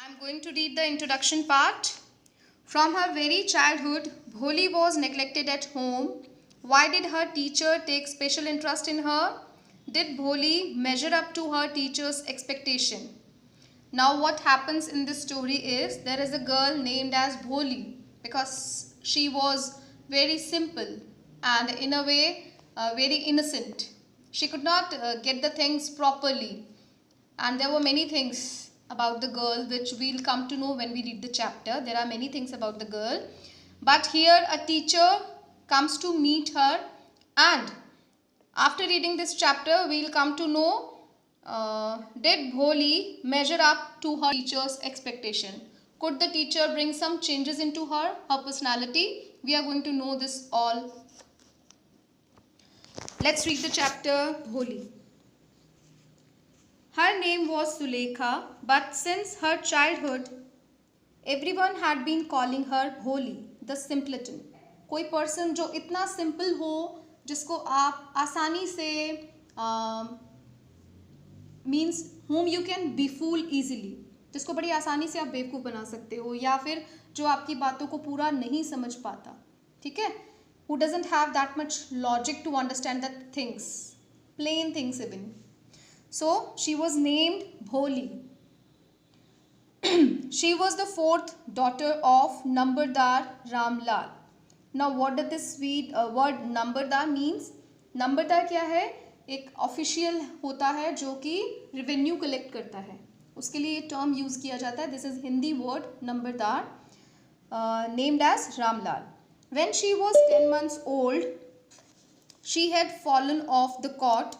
I'm going to read the introduction part. From her very childhood, Bholi was neglected at home. Why did her teacher take special interest in her? Did Bholi measure up to her teacher's expectation? Now what happens in this story is there is a girl named as Bholi because she was very simple and in a way very innocent. She could not get the things properly, and there were many things about the girl which we'll come to know when we read the chapter. There are many things about the girl, but here a teacher comes to meet her, and after reading this chapter we'll come to know did Bholi measure up to her teacher's expectation. Could the teacher bring some changes into her personality? We are going to know this all. Let's read the chapter Bholi. Her name was Sulekha, but since her childhood, everyone had been calling her Bholi, the simpleton. कोई person जो इतना simple हो, जिसको आप आसानी से means whom you can befool easily, जिसको बड़ी आसानी से आप बेवकूफ़ बना सकते हो, या फिर जो आपकी बातों को पूरा नहीं समझ पाता, ठीक है, who doesn't have that much logic to understand the things, plain things even. So she was named Bholi. She was the fourth daughter of Nambardar Ramlal. Now what does this word Nambardar means? Nambardar क्या है? एक official होता है जो कि revenue collect करता है, उसके लिए ये टर्म यूज़ किया जाता है. दिस इज हिंदी वर्ड नंबरदार, named as Ramlal. When she was 10 months old, she had fallen off the cot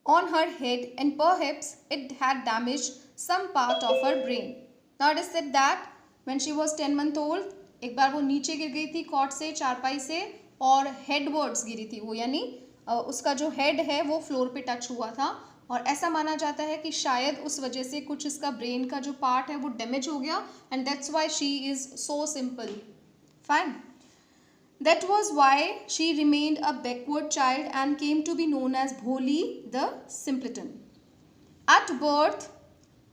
on her head and perhaps it had damaged some part of her brain. Now it is said that when she was 10 month old, एक बार वो नीचे गिर गई थी cot से, चारपाई से, और हेडवर्ड्स गिरी थी वो, यानी उसका जो हेड है वो फ्लोर पे टच हुआ था, और ऐसा माना जाता है कि शायद उस वजह से कुछ इसका ब्रेन का जो पार्ट है वो डैमेज हो गया, and that's why she is so simple. Fine. That was why she remained a backward child and came to be known as Bholi the simpleton. At birth,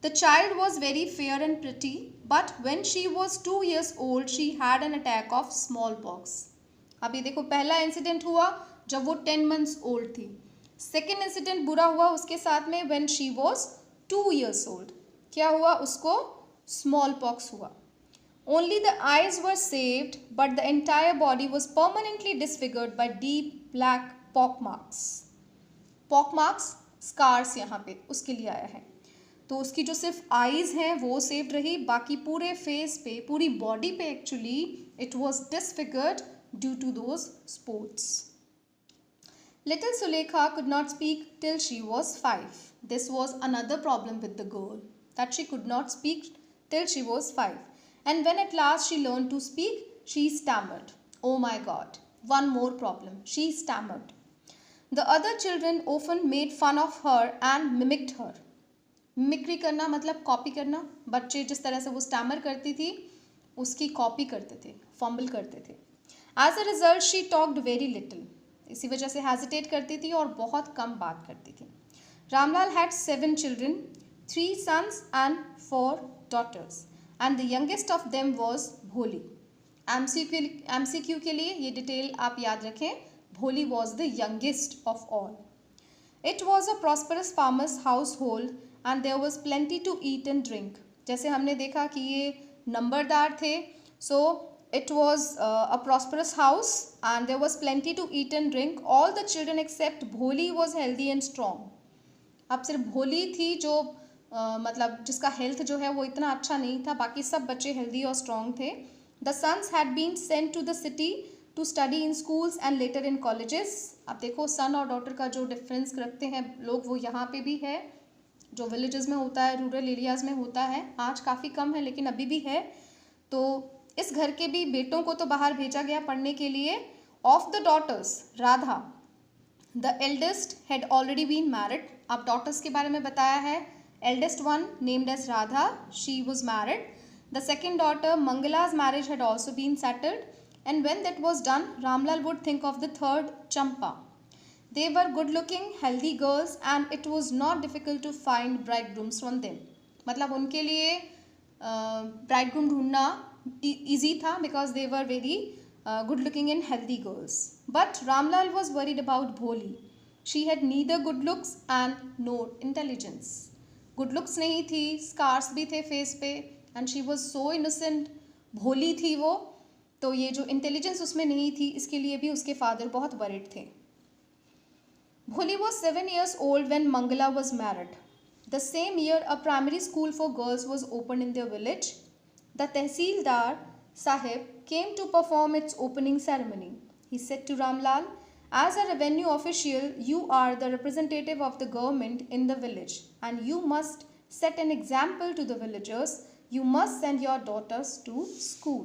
the child was very fair and pretty, but when she was 2 years old, she had an attack of smallpox. अभी देखो, पहला incident हुआ जब वो 10 months old थी. Second incident बुरा हुआ उसके साथ में when she was 2 years old. क्या हुआ? उसको smallpox हुआ. Only the eyes were saved, but the entire body was permanently disfigured by deep black pock marks. Pock marks, scars यहाँ पे उसके लिए आया है. तो उसकी जो सिर्फ आईज हैं वो सेव्ड रही, बाकी पूरे फेस पे, पूरी बॉडी पे actually it was disfigured due to those spots. Little Sulekha could not speak till she was 5. This was another problem with the girl, that she could not speak till she was 5. And when at last she learned to speak, she stammered. Oh my God, one more problem. She stammered. The other children often made fun of her and mimicked her. Mimicry करना मतलब copy करना. बच्चे जिस तरह से वो stammer करती थी उसकी कॉपी करते थे, फंबल करते थे. As a result, she talked very little. इसी वजह से हेजिटेट करती थी और बहुत कम बात करती थी. Ramlal had 7 children, 3 sons and 4 daughters. And the youngest of them was Bholi. MCQ के लिए ये डिटेल आप याद रखें. Bholi was the youngest of all. It was a prosperous farmer's household and there was plenty to eat and drink. जैसे हमने देखा कि ये नंबरदार थे, so it was a prosperous house and there was plenty to eat and drink. All the children except Bholi was healthy and strong. अब सिर्फ भोली थी जो मतलब जिसका हेल्थ जो है वो इतना अच्छा नहीं था, बाकी सब बच्चे हेल्दी और स्ट्रॉन्ग थे. The sons had been sent to the city to study in schools and later in colleges. अब देखो सन और डॉटर का जो डिफरेंस रखते हैं लोग वो यहाँ पे भी है. जो विलेजेस में होता है, रूरल एरियाज़ में होता है, आज काफ़ी कम है लेकिन अभी भी है. तो इस घर के भी बेटों को तो बाहर भेजा गया पढ़ने के लिए. Of the daughters, Radha the eldest had already been married. अब डॉटर्स के बारे में बताया है. Eldest one named as Radha, she was married. The second daughter Mangala's marriage had also been settled, and when that was done, Ramlal would think of the third, Champa. They were good looking, healthy girls and it was not difficult to find bridegrooms from them. मतलब उनके लिए bridegroom ढूंढना easy था because they were very good looking and healthy girls. But Ramlal was worried about Bholi. She had neither good looks and no intelligence. Good looks नहीं थी, scars भी थे face पे, and she was so innocent. Bholi थी वो, तो ये जो इंटेलिजेंस उसमें नहीं थी, इसके लिए भी उसके फादर बहुत वरीड थे. Bholi was 7 years old when Mangala was married. The same year, a primary school for girls was opened in their village. The Tehsildar Sahib came to perform its opening ceremony. He said to Ramlal, "As a revenue official, you are the representative of the government in the village, and you must set an example to the villagers. You must send your daughters to school."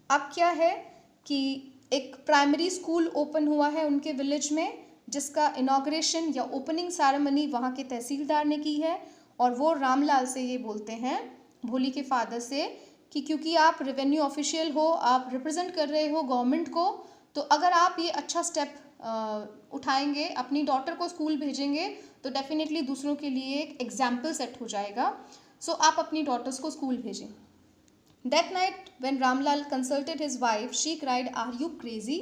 अब क्या है कि एक primary school open हुआ है उनके village में, जिसका इनॉग्रेशन या ओपनिंग सेरेमनी वहाँ के तहसीलदार ने की है. और वो रामलाल से ये बोलते हैं, भोली के फादर से, कि क्योंकि आप रेवेन्यू ऑफिशियल हो, आप रिप्रेजेंट कर रहे हो गवर्नमेंट को, तो अगर आप ये अच्छा स्टेप उठाएंगे, अपनी डॉटर को स्कूल भेजेंगे, तो डेफिनेटली दूसरों के लिए एक एग्जाम्पल सेट हो जाएगा. सो आप अपनी डॉटर्स को स्कूल भेजें. That night, when Ramlal consulted his wife, she cried, "Are you crazy?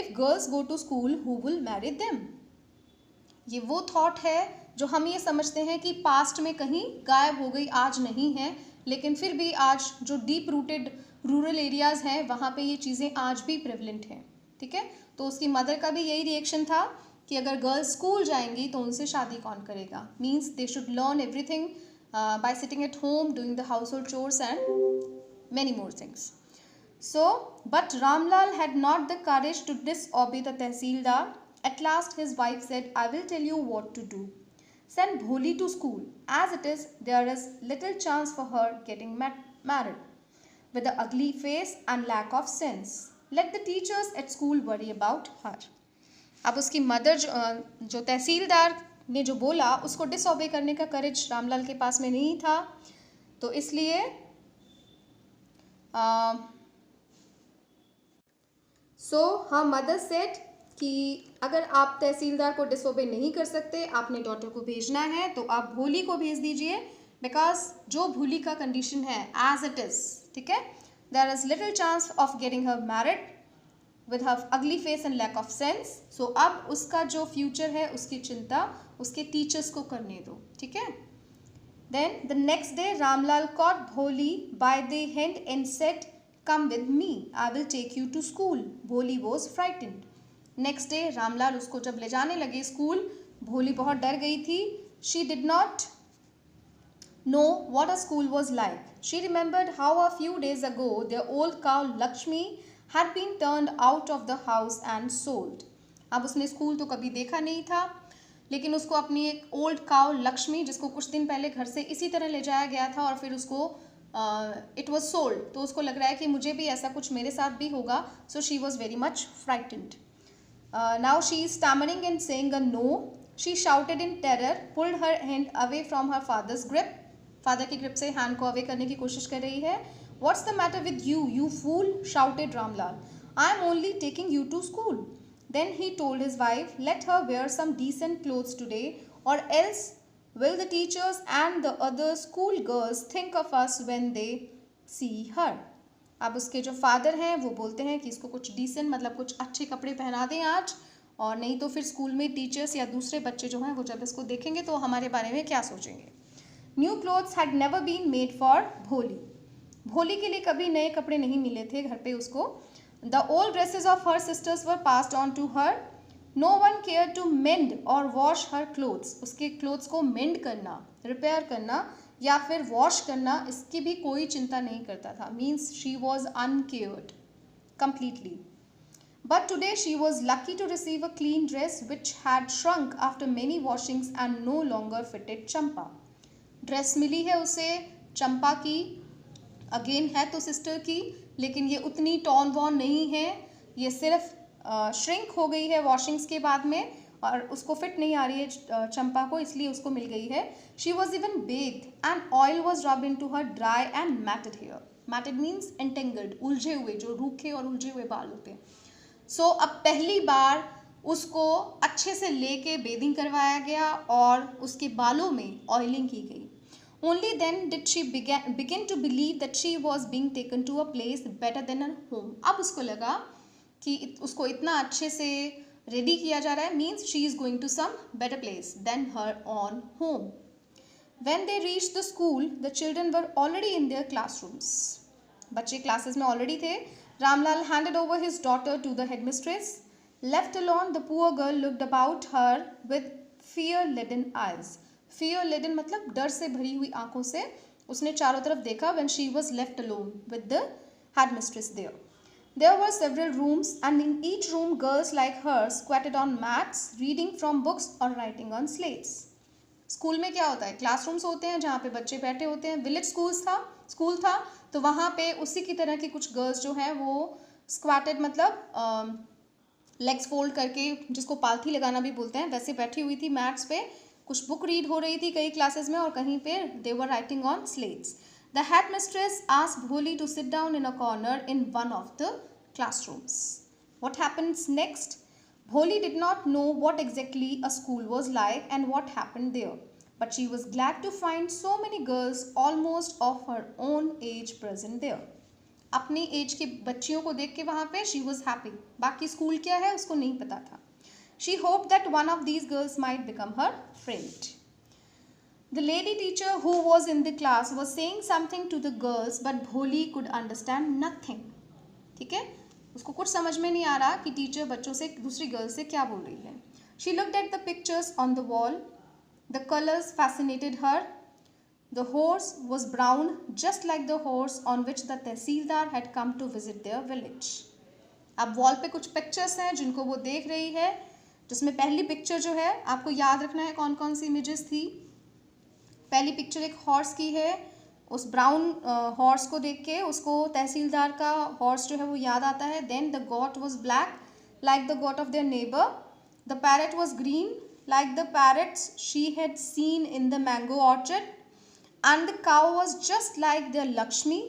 If girls go to school, who will marry them?" ये वो थॉट है जो हम ये समझते हैं कि पास्ट में कहीं गायब हो गई, आज नहीं है, लेकिन फिर भी आज जो डीप रूटेड रूरल एरियाज़ हैं वहाँ पे ये चीज़ें आज भी प्रेवलेंट हैं. ठीक है, तो उसकी मदर का भी यही रिएक्शन था कि अगर गर्ल्स स्कूल जाएंगी तो उनसे शादी कौन करेगा. Means they should learn everything by sitting at home, doing the house hold chores and many more things. So, but Ramlal had not the courage to disobey the Tehsildar. At last his wife said, "I will tell you what to do. Send Bholi to school. As it is, there is little chance for her getting married. With an ugly face and lack of sense. Let the teachers at school worry about her." अब उसकी mother जो तहसीलदार ने जो बोला, उसको डिसऑबे करने का करेज रामलाल के पास में नहीं था. तो इसलिए her mother said कि अगर आप तहसीलदार को डिसोबे नहीं कर सकते, आपने डॉटर को भेजना है, तो आप भोली को भेज दीजिए, बिकॉज जो भोली का कंडीशन है एज इट इज, ठीक है, there is little chance of getting her married with her ugly face and lack of sense. So अब उसका जो फ्यूचर है उसकी चिंता उसके टीचर्स को करने दो. ठीक है. Then the next day Ramlal caught Bholi by the hand and said, "Come with me, I will take you to school." Bholi was frightened. Next day Ramlal उसको जब ले जाने लगे स्कूल, भोली बहुत डर गई थी. She did not know what a school was like. She remembered how a few days ago their old cow Lakshmi had been turned out of the house and sold. अब उसने स्कूल तो कभी देखा नहीं था, लेकिन उसको अपनी एक ओल्ड काउ लक्ष्मी, जिसको कुछ दिन पहले घर से इसी तरह ले जाया गया था और फिर उसको इट वॉज सोल्ड, तो उसको लग रहा है कि मुझे भी ऐसा कुछ मेरे साथ भी होगा. So she was very much frightened. Now she is stammering and saying a no. She shouted in terror, pulled her hand away from her father's grip. Father की ग्रिप से हैंड को अवे करने की कोशिश कर रही है. "What's the matter with you, you fool?" shouted Ramlal. "I am only taking you to school." Then he told his wife, "Let her wear some decent clothes today, or else will the teachers and the other school girls think of us when they see her." अब उसके जो father हैं वो बोलते हैं कि इसको कुछ डिसेंट मतलब कुछ अच्छे कपड़े पहना दें आज, और नहीं तो फिर स्कूल में टीचर्स या दूसरे बच्चे जो हैं वो जब इसको देखेंगे तो हमारे बारे में क्या सोचेंगे. New clothes had never been made for Bholi. Bholi के लिए कभी नए कपड़े नहीं मिले थे घर पे उसको. The old dresses of her sisters were passed on to her. No one cared to mend or wash her clothes. उसके clothes को mend करना, repair करना या फिर wash करना, इसकी भी कोई चिंता नहीं करता था. Means she was uncared completely. But today she was lucky to receive a clean dress which had shrunk after many washings and no longer fitted Champa. Dress मिली है उसे चंपा की, अगेन है तो सिस्टर की, लेकिन ये उतनी टॉन वॉन नहीं है, ये सिर्फ श्रिंक हो गई है वॉशिंग्स के बाद में और उसको फिट नहीं आ रही है चंपा को, इसलिए उसको मिल गई है. She was even bath and oil was rub into her dry and matted hair. Matted means entangled, उलझे हुए, जो रूखे और उलझे हुए बाल होते हैं. सो अब पहली बार उसको अच्छे से लेके बेदिंग करवाया गया और उसके बालों में ऑयलिंग की गई. Only then did she begin to believe that she was being taken to a place better than her home. अब उसको लगा कि उसको इतना अच्छे से रेडी किया जा रहा है, means she is going to some better place then her on home. When they reached the school, the children were already in their classrooms. बच्चे क्लासेस में ऑलरेडी थे. Ramlal handed over his daughter to the headmistress. Left alone, the poor girl looked about her with fear-laden eyes. Fear-laden मतलब डर से भरी हुई आंखों से उसने चारों तरफ देखा. When she was left alone with the headmistress there. There were several rooms, and in each room girls like her squatted on mats, reading from books or writing on slates. School में क्या होता है, classrooms होते हैं जहाँ पे बच्चे बैठे होते हैं. विलेज स्कूल था तो वहाँ पे उसी की तरह की कुछ गर्ल्स जो हैं वो स्क्वाटेड मतलब लेग्स फोल्ड करके, जिसको पालथी लगाना भी बोलते हैं, वैसे बैठी हुई थी मैट्स पे. कुछ बुक रीड हो रही थी कई क्लासेस में और कहीं पे they were writing on slates. The headmistress asked Bholi to sit down in a corner in one of the classrooms. What happens next? Bholi did not know what exactly a school was like and what happened there, but she was glad to find so many girls almost of her own age present there. अपनी as की बच्चियों को देख के वहाँ पे she was happy. बाकी school क्या है उसको नहीं पता था. She hoped that one of these girls might become her friend. The lady teacher who was in the class was saying something to the girls, but Bholi could understand nothing. ठीक है, उसको कुछ समझ में नहीं आ रहा कि टीचर बच्चों से, दूसरी गर्ल से क्या बोल रही है. She looked at the pictures on the wall. The colors fascinated her. The horse was brown, just like the horse on which the tehsildar had come to visit their village. अब wall पे कुछ pictures हैं जिनको वो देख रही है, जिसमें पहली पिक्चर जो है आपको याद रखना है कौन कौन सी इमेजेस थी. पहली पिक्चर एक हॉर्स की है. उस ब्राउन हॉर्स को देख के उसको तहसीलदार का हॉर्स जो है वो याद आता है. Then the goat was black like the goat of their neighbour. The parrot was green like the parrots she had seen in the mango orchard. And the cow was just like their Lakshmi.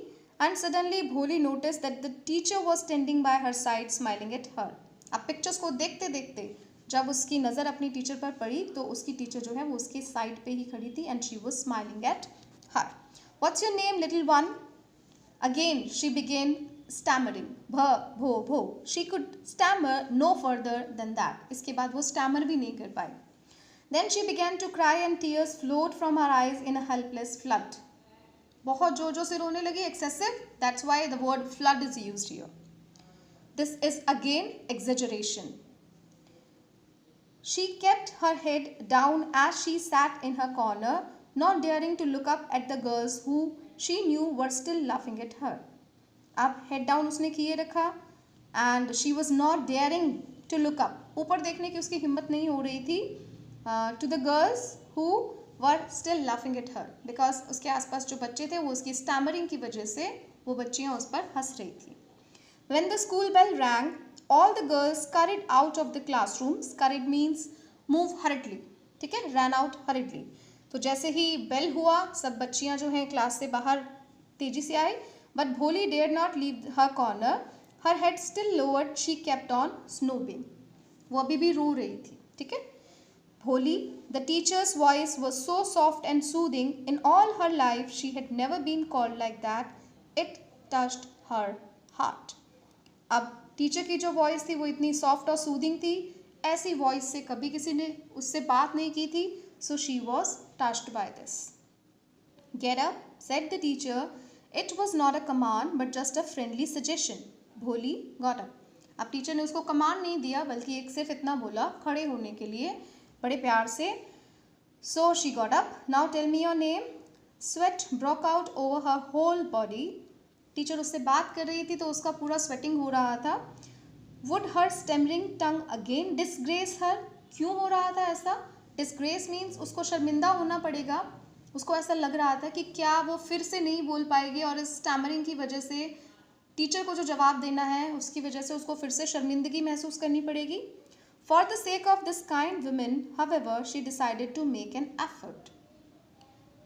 And suddenly Bholi notice that the teacher was standing by her side smiling at her. अब pictures को देखते देखते जब उसकी नज़र अपनी teacher पर पड़ी तो उसकी टीचर जो है वो उसके साइड पे ही खड़ी थी. And she was smiling at her. What's your name, little one? Again she began stammering. Bh, bho, bho. She could stammer no further than that. इसके बाद वो stammer भी नहीं कर पाई. Then she began to cry and tears flowed from her eyes in a helpless flood. बहुत जोर से रोने लगी, excessive. That's why the word flood is used here. This is again exaggeration. She kept her head down as she sat in her corner, not daring to look up at the girls who she knew were still laughing at her. अब head down उसने किए रखा and she was not daring to look up. ऊपर देखने की उसकी हिम्मत नहीं हो रही थी to the girls who were still laughing at her, because उसके आसपास जो बच्चे थे वो उसकी stammering की वजह से वो बच्चियाँ उस पर हंस रही थी. When the school bell rang, all the girls scurried out of the classroom. Scurried means move hurriedly. ठीक है, ran out hurriedly. तो जैसे ही बेल हुआ सब बच्चियां जो हैं क्लास से बाहर तेजी से आई. But Bholi dare not leave her corner. Her head still lowered. She kept on sobbing. वो अभी भी रो रही थी. ठीक है, Bholi. The teacher's voice was so soft and soothing. In all her life she had never been called like that. It touched her heart. अब teacher की जो वॉइस थी वो इतनी सॉफ्ट और सूदिंग थी, ऐसी वॉइस से कभी किसी ने उससे बात नहीं की थी. So she was touched by this. Get up, said the teacher. It was not a command but just a friendly suggestion. Bholi got up. अब टीचर ने उसको कमांड नहीं दिया बल्कि एक सिर्फ इतना बोला खड़े होने के लिए बड़े प्यार से. So she got up. Now tell me your name. Sweat broke out over her whole body. Teacher उससे बात कर रही थी तो उसका पूरा स्वेटिंग हो रहा था. Would her stammering tongue again disgrace her? क्यों हो रहा था ऐसा? डिस्ग्रेस मीन्स उसको शर्मिंदा होना पड़ेगा. उसको ऐसा लग रहा था कि क्या वो फिर से नहीं बोल पाएगी और इस स्टैमरिंग की वजह से टीचर को जो जवाब देना है उसकी वजह से उसको फिर से शर्मिंदगी महसूस करनी पड़ेगी. For the sake of this kind women, however, she decided to make an effort.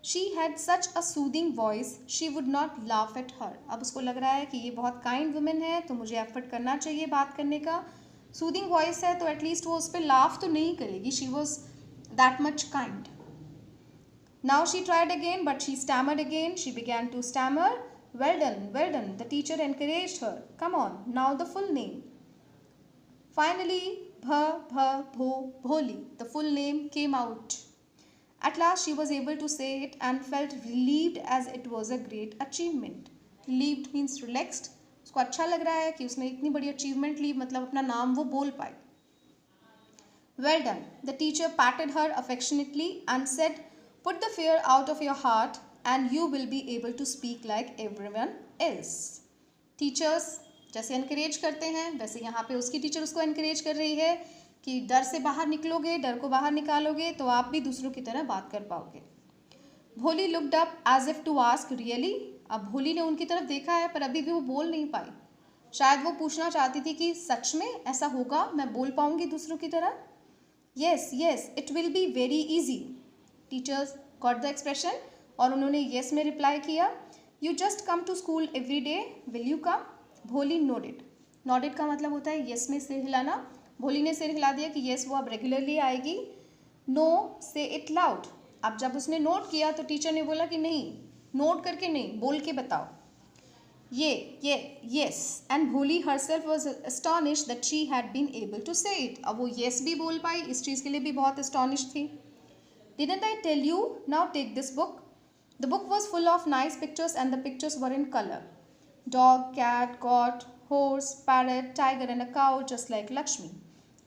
She had such a soothing voice she would not laugh at her. अब उसको लग रहा है कि ये बहुत काइंड वुमेन है तो मुझे एफर्ट करना चाहिए बात करने का. सूदिंग वॉइस है तो एटलीस्ट वो उस पर लाफ तो नहीं करेगी. She was that much kind. Now she tried again, but she stammered again. She began to stammer. Well done, well done. The teacher encouraged her. Come on, now the full name. Finally, Bholi, the full name came out. At last she was able to say it and felt relieved as it was a great achievement. Relieved means relaxed. उसको अच्छा लग रहा है कि उसने इतनी बड़ी achievement ली, मतलब अपना नाम वो बोल पाई. Well done. The teacher patted her affectionately and said, put the fear out of your heart and you will be able to speak like everyone else. Teachers जैसे encourage करते हैं, वैसे यहाँ पे उसकी teacher उसको encourage कर रही है कि डर से बाहर निकलोगे, डर को बाहर निकालोगे तो आप भी दूसरों की तरह बात कर पाओगे. भोली looked up as if to ask really. अब भोली ने उनकी तरफ देखा है पर अभी भी वो बोल नहीं पाई. शायद वो पूछना चाहती थी कि सच में ऐसा होगा, मैं बोल पाऊंगी दूसरों की तरह. Yes, yes, it will be very easy. Teachers got the expression और उन्होंने yes में reply किया. You just come to school every day, will you come? भोली nodded. Nodded का मतलब होता है yes में सिर हिलाना. भोली ने सिर हिला दिया कि yes वो अब रेगुलरली आएगी. No, say it loud. अब जब उसने नोट किया तो टीचर ने बोला कि नहीं, नोट करके नहीं, बोल के बताओ. Yes. And भोली herself was astonished that she had been able to say it. अब वो yes भी बोल पाई, इस चीज़ के लिए भी बहुत astonished थी. Didn't I tell you? Now take this book. The book was full of nice pictures and the pictures were in color. Dog, cat, goat, horse, parrot, tiger and a cow just like Lakshmi.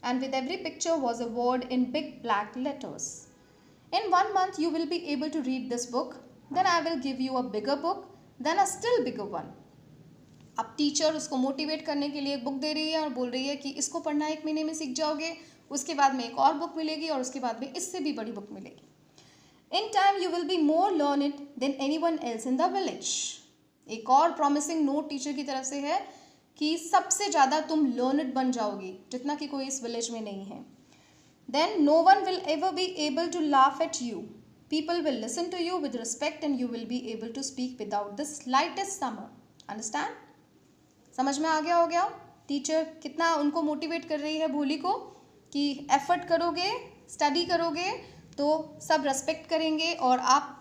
And with every picture was a word in big black letters. In 1 month you will be able to read this book. Then I will give you a bigger book, then a still bigger one. अब teacher उसको motivate करने के लिए एक book दे रही है और बोल रही है कि इसको पढ़ना 1 महीने में सीख जाओगे, उसके बाद में एक और बुक मिलेगी और उसके बाद में इससे भी बड़ी बुक मिलेगी. In time you will be more learned than anyone else in the village. एक और प्रॉमिसिंग नोट टीचर की तरफ से है कि सबसे ज़्यादा तुम लर्नड बन जाओगी, जितना कि कोई इस विलेज में नहीं है. Then no one will ever be able to laugh at you. People will listen to you with respect and you will be able to speak without the slightest stammer. Understand? समझ में आ गया हो गया? Teacher कितना उनको motivate कर रही है भोली को कि एफर्ट करोगे, स्टडी करोगे तो सब रेस्पेक्ट करेंगे और आप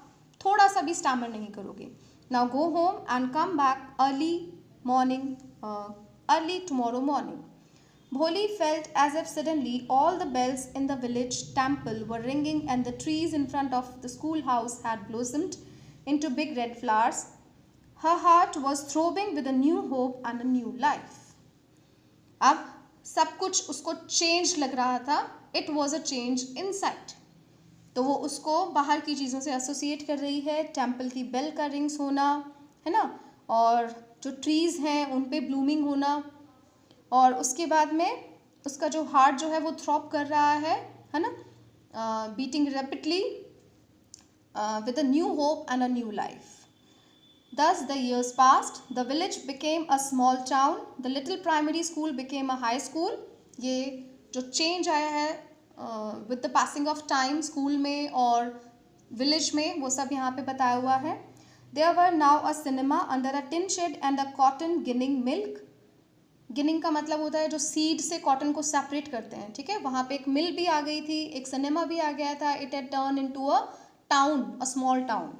थोड़ा सा भी स्टैमर नहीं करोगे. Now go home and come back early tomorrow morning. Bholi felt as if suddenly all the bells in the village temple were ringing and the trees in front of the schoolhouse had blossomed into big red flowers. Her heart was throbbing with a new hope and a new life. अब सब कुछ उसको change लग रहा था. It was a change inside. तो वो उसको बाहर की चीज़ों से एसोसिएट कर रही है. टेम्पल की बेल का रिंग्स होना है ना, और जो ट्रीज़ हैं उन पे ब्लूमिंग होना, और उसके बाद में उसका जो हार्ट जो है वो थ्रॉप कर रहा है ना, beating rapidly with a new hope and a new life. Thus the years passed. The village became a small town. The little primary school became a high school. ये जो चेंज आया है with the passing of time school में और village में, वो सब यहाँ पे बताया हुआ है. There were now a cinema under a tin shed and a cotton ginning milk. Ginning का मतलब होता है जो सीड से कॉटन को सेपरेट करते हैं, ठीक है. वहाँ पे एक मिल भी आ गई थी, एक सिनेमा भी आ गया था. It had turn into a town, a small town.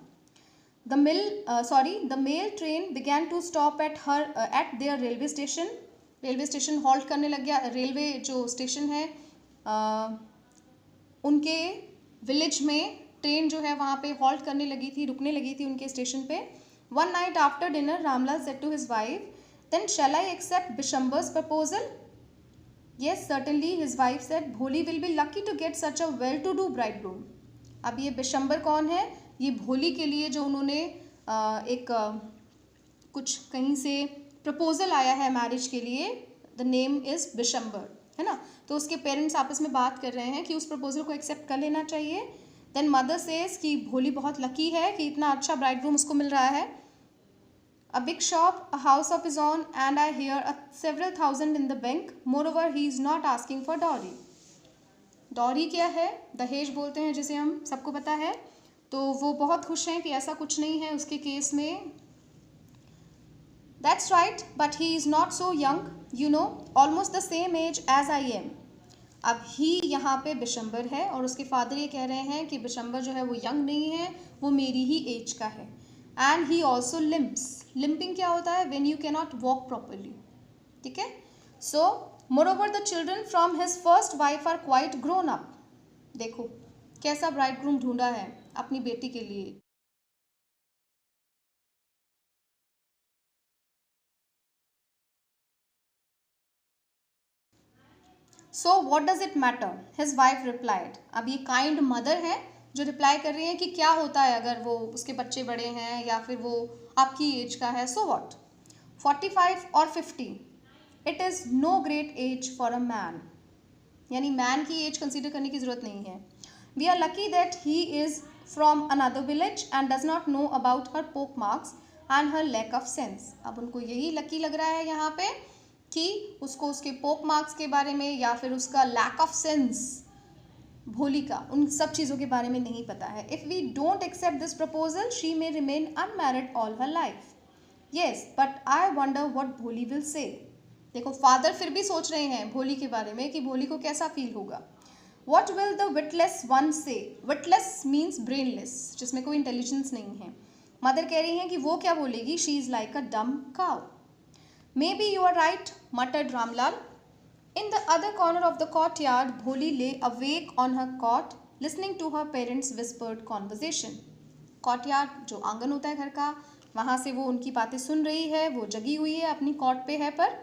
The mail train began to stop at their railway station. Railway station halt करने लग गया. रेलवे जो स्टेशन है उनके विलेज में ट्रेन जो है वहाँ पे हॉल्ट करने लगी थी, रुकने लगी थी उनके स्टेशन पे. One night after dinner, Ramlal said to his wife, "Then shall I accept Bishambar's proposal?" Yes, certainly, his wife said. Bholi will be lucky to get such a well-to-do bridegroom. अब ये बिशंबर कौन है? ये भोली के लिए जो उन्होंने कुछ कहीं से प्रपोजल आया है मैरिज के लिए. द नेम इज़ बिशंबर, है ना. तो उसके पेरेंट्स आपस में बात कर रहे हैं कि उस प्रपोजल को एक्सेप्ट कर लेना चाहिए. देन मदर सेज कि भोली बहुत लकी है कि इतना अच्छा ब्राइडग्रूम उसको मिल रहा है. A big shop, a house of his own, and I hear several thousand in the bank. Moreover, he is not asking for dowry. Dowry क्या है? दहेज बोलते हैं जिसे हम सबको पता है. तो वो बहुत खुश हैं कि ऐसा कुछ नहीं है उसके केस में. That's right, but he is not so young, you know, almost the same age as I am. अब ही यहाँ पे बिशंबर है और उसके फादर ये कह रहे हैं कि बिशंबर जो है वो यंग नहीं है, वो मेरी ही एज का है। And he also limps. Limping क्या होता है? When you can not walk properly. ठीक है। So moreover the children from his first wife are quite grown up. देखो कैसा ब्राइडग्रूम ढूंढा है अपनी बेटी के लिए। So what does it matter, his wife replied. अब ये काइंड मदर है जो रिप्लाई कर रही है कि क्या होता है अगर वो उसके बच्चे बड़े हैं या फिर वो आपकी एज का है। सो वॉट, 45 और 50, it is no great age for a man. यानी मैन की एज कंसीडर करने की ज़रूरत नहीं है। We are lucky that he is from another village and does not know about her pock marks and her lack of sense. अब उनको यही लकी लग रहा है यहाँ पे कि उसको उसके पोक मार्क्स के बारे में या फिर उसका लैक ऑफ सेंस, भोली का, उन सब चीज़ों के बारे में नहीं पता है। If we don't accept this proposal she may remain unmarried all her life. Yes but I wonder what Bholi will say. देखो फादर फिर भी सोच रहे हैं भोली के बारे में कि भोली को कैसा फील होगा। What will the witless one से। विटलेस मीन्स ब्रेनलेस, जिसमें कोई इंटेलिजेंस नहीं है। मदर कह रही हैं कि वो क्या बोलेगी। She is like a dumb cow. May be you are right, muttered Ramlal. In the other corner of the courtyard, Bholi lay awake on her cot, listening to her parents' whispered conversation. Courtyard जो आंगन होता है घर का, वहाँ से वो उनकी बातें सुन रही है, वो जगी हुई है, अपनी कॉट पे है पर।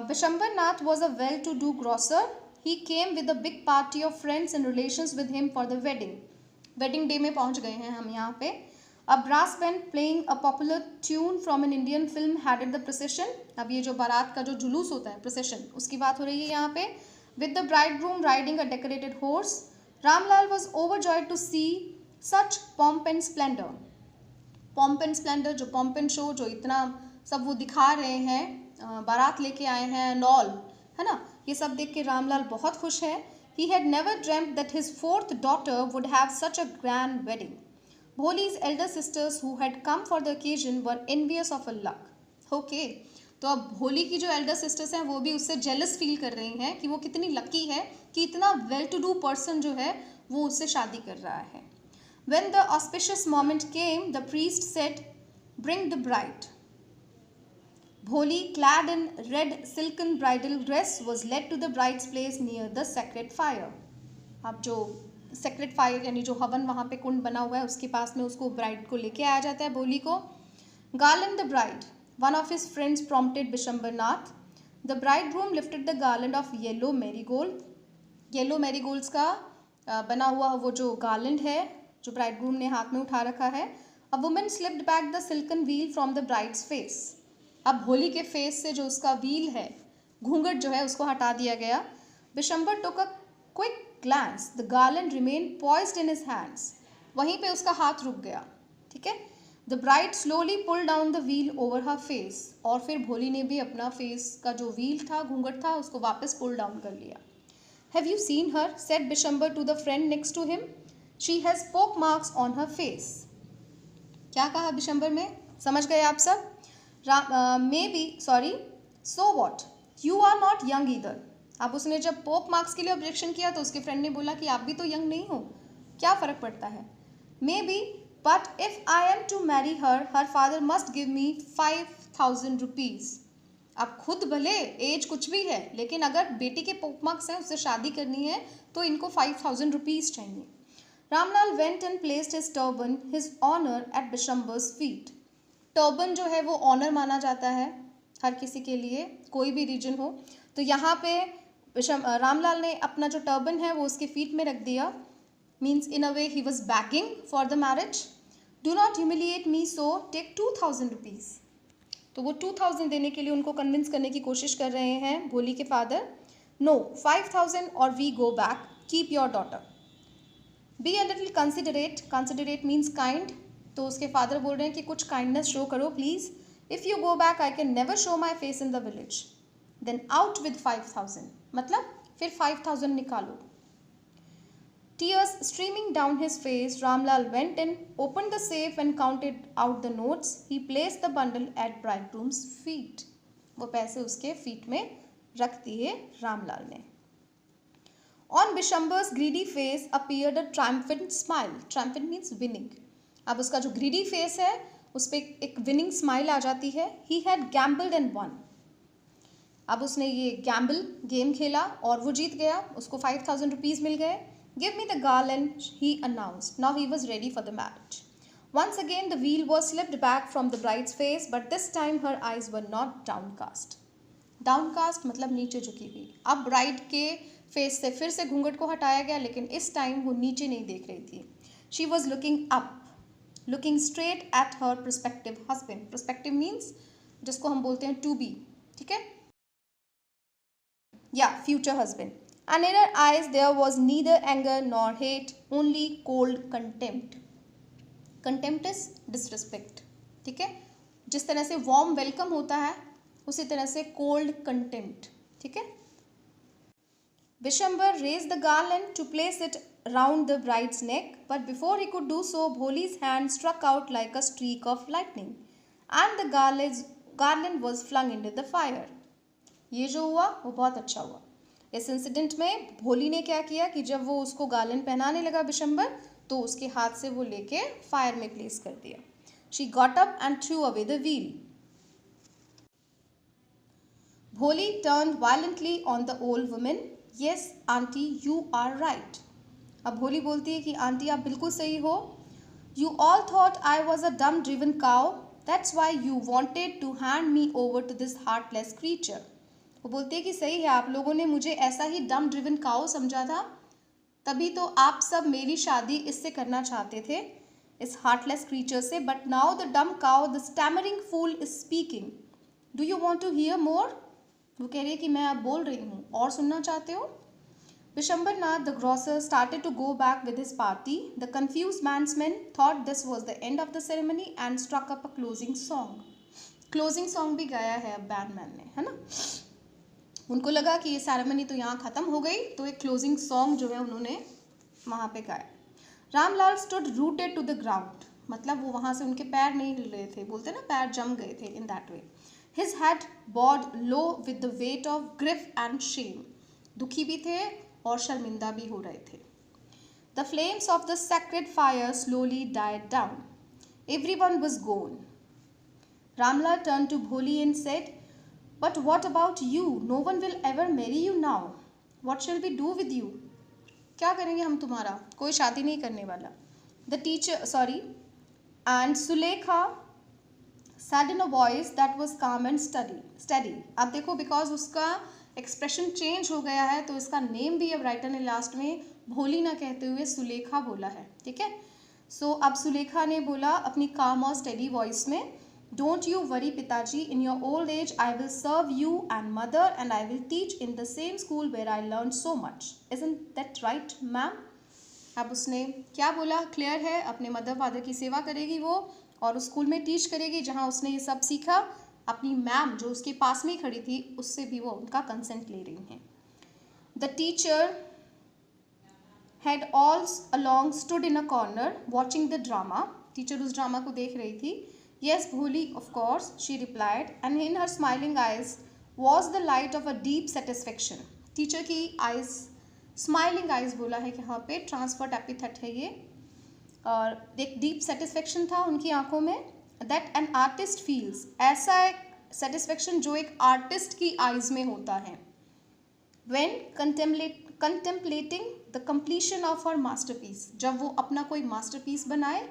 Vishwambar Nath was a well-to-do grocer. He came with a big party of friends and relations with him for the wedding. Wedding day में पहुँच गए हैं हम यहाँ पे। A brass band playing a popular tune from an Indian film headed the procession. अब ये जो बारात का जो जुलूस होता है procession, उसकी बात हो रही है यहाँ पे। With the bridegroom riding a decorated horse, Ramlal was overjoyed to see such pomp and splendor. Pomp and splendor जो pomp and show जो इतना सब वो दिखा रहे हैं, बारात लेके आए हैं and all, है ना। ये सब देख के रामलाल बहुत खुश है। He had never dreamt that his fourth daughter would have such a grand wedding. Bholi's elder sisters who had come for the occasion were envious of her luck. Okay, तो अब भोली की जो एल्डर सिस्टर्स हैं वो भी उससे jealous feel कर रही हैं कि वो कितनी लकी है कि इतना वेल टू डू पर्सन जो है वो उससे शादी कर रहा है। When the auspicious moment came, the priest said, "Bring the bride." Bholi, clad in red silken bridal dress, was led to the bride's place near the sacred fire. अब जो सेक्रेट फायर यानी जो हवन वहाँ पे कुंड बना हुआ है उसके पास में उसको ब्राइड को लेके आया जाता है भोली को। Garland the bride, one of his friends prompted Bishambhar Nath. The bridegroom lifted the garland of yellow marigold. Yellow marigolds का बना हुआ वो जो गार्लैंड है जो ब्राइडग्रूम ने हाथ में उठा रखा है। A woman slipped back the silken veil from the bride's face. अब भोली के फेस से जो उसका व्हील है, घूंघट जो है, उसको हटा दिया गया। Bishambar took a quick glance. The garland remained poised in his hands. वहीं पे उसका हाथ रुक गया। ठीक है। The bride slowly pulled down the veil over her face. और फिर भोली ने भी अपना फेस का जो व्हील था, घूंघट था, उसको वापस पुल डाउन कर लिया। Have you seen her? Said Bishambhar to the friend next to him. She has poke marks on her face. क्या कहा बिशंबर ने? समझ गए आप सब? Maybe, sorry. So what? You are not young either. अब उसने जब पोक मार्क्स के लिए ऑब्जेक्शन किया तो उसके फ्रेंड ने बोला कि आप भी तो यंग नहीं हो, क्या फ़र्क पड़ता है। Maybe, but if I am to marry her, her father must give me 5,000 rupees. अब खुद भले एज कुछ भी है लेकिन अगर बेटी के पोक मार्क्स हैं, उससे शादी करनी है तो इनको 5,000 रुपीज़ चाहिए। Ramlal went and placed his turban his honour at Bishamber's feet. Turban जो है वो ऑनर माना जाता है हर किसी के लिए, कोई भी रीजन हो। तो यहाँ पे रामलाल ने अपना जो टर्बन है वो उसके फीट में रख दिया। Means in a way he was begging for the marriage. Do not humiliate me, so take 2,000 rupees. तो वो 2,000 देने के लिए उनको कन्विंस करने की कोशिश कर रहे हैं भोली के फादर। नो, 5,000 और we go back, keep your daughter. Be a little considerate, considerate means kind. तो उसके फादर बोल रहे हैं कि कुछ काइंडनेस शो करो please. If you go back I can never show my face in the village. Then out with 5,000, मतलब फिर 5,000 निकालो। Tears streaming down his face, Ramlal went in, opened the safe and counted out the notes. He placed the bundle at bridegroom's feet. वो पैसे उसके feet में रख दिए रामलाल ने। On Bishamber's greedy face appeared a triumphant smile. Triumphant means winning. अब उसका जो ग्रीडी फेस है उस पर एक विनिंग स्माइल आ जाती है. He had gambled and one. अब उसने ये गैम्बल गेम खेला और वो जीत गया. उसको 5,000 रुपीज़ मिल गए. Give me the garland, he announced. Now he was ready for the marriage. Once again the veil was slipped back from the bride's face, but this time her eyes were not downcast. Downcast मतलब नीचे झुकी हुई. अब bride के face से फिर से घूंघट को हटाया गया, लेकिन इस टाइम वो नीचे नहीं देख रही थी. She was looking up, looking straight at her prospective husband. Prospective means जिसको हम बोलते हैं to be. ठीक है, yeah, future husband. And in her eyes there was neither anger nor hate, only cold contempt. Contempt is disrespect. ठीक है, जिस तरह से warm welcome होता है उसी तरह से cold contempt. ठीक है. Vishwambar raised the garland to place it round the bride's neck, but before he could do so, Bholi's hand struck out like a streak of lightning, and the garland was flung into the fire. ये जो हुआ वो बहुत अच्छा हुआ. इस incident में भोली ने क्या किया कि जब वो उसको गार्लैंड पहनाने लगा विशंबर, तो उसके हाथ से वो लेके फायर में प्लेस कर दिया. She got up and threw away the wheel. Bholi turned violently on the old woman. Yes, auntie, you are right. अब भोली बोलती है कि आंटी आप बिल्कुल सही हो. You all thought I was a dumb driven cow. That's why you wanted to hand me over to this heartless creature. वो बोलती है कि सही है, आप लोगों ने मुझे ऐसा ही डम ड्रिवन काउ समझा था, तभी तो आप सब मेरी शादी इससे करना चाहते थे, इस हार्टलेस क्रीचर से. But now the dumb cow, the stammering fool is speaking. Do you want to hear more? वो कह रही है कि मैं अब बोल रही हूँ, और सुनना चाहते हो? Vishwambar Nath, the grocer, started to go back with his party. The confused mansmen thought this was the end of the ceremony and struck up a closing song. Closing song भी गाया है अब बैंडमैन ने, है ना. उनको लगा कि ये सेरेमनी तो यहाँ ख़त्म हो गई, तो एक क्लोजिंग सॉन्ग जो है उन्होंने वहाँ पे गाया. Ramlal stood rooted to the ground. मतलब वो वहाँ से उनके पैर नहीं हिल रहे थे, बोलते ना पैर जम गए थे, in that way. His head bowed low with the weight of grief and shame. दुखी भी थे और शर्मिंदा भी हो रहे थे. The flames of the sacred fire slowly died down. Everyone was gone. Ramlal turn to Bholi and said, But what about you? No one will ever marry you now. What shall we do with you? क्या करेंगे हम तुम्हारा? कोई शादी नहीं करने वाला. The teacher, and Sulekha said in a voice that was calm and steady. अब देखो, because उसका एक्सप्रेशन चेंज हो गया है, तो इसका नेम भी अब राइटर ने लास्ट में भोली ना कहते हुए सुलेखा बोला है. ठीक है. सो अब सुलेखा ने बोला अपनी काम और स्टेडी वॉइस में, Don't you worry, Pitaji. In your old age, I will serve you and mother, and I will teach in the same school where I learned so much. Isn't that right, ma'am? अब उसने क्या बोला clear है. अपने mother father की सेवा करेगी वो, और उस स्कूल में टीच करेगी जहाँ उसने ये सब सीखा. अपनी मैम जो उसके पास में ही खड़ी थी उससे भी वो उनका कंसेंट ले रही हैं. The teacher had all along stood in a corner watching the drama. Teacher उस ड्रामा को देख रही थी. Yes, Bholi, of course, she replied, and in her smiling eyes was the light of a deep satisfaction. Teacher की eyes, smiling eyes बोला है कि यहाँ पे ट्रांसफर्ड एपिथेट है ये, और एक डीप सेटिस्फेक्शन था उनकी आंखों में. That an artist feels, ऐसा एक सेटिस्फेक्शन जो एक आर्टिस्ट की आइज में होता है. When contemplating the completion of her masterpiece, जब वो अपना कोई मास्टरपीस बनाए,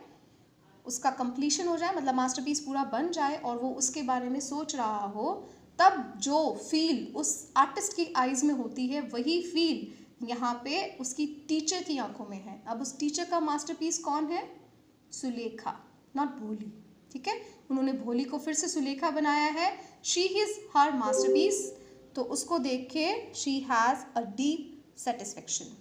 उसका कंप्लीशन हो जाए, मतलब मास्टरपीस पूरा बन जाए और वो उसके बारे में सोच रहा हो, तब जो फील उस आर्टिस्ट की आइज़ में होती है, वही फील यहाँ पे उसकी टीचर की आंखों में है. अब उस टीचर का मास्टरपीस कौन है? सुलेखा, नॉट भोली. ठीक है, उन्होंने भोली को फिर से सुलेखा बनाया है. शी इज़ हर मास्टरपीस, तो उसको देख के she has a deep satisfaction.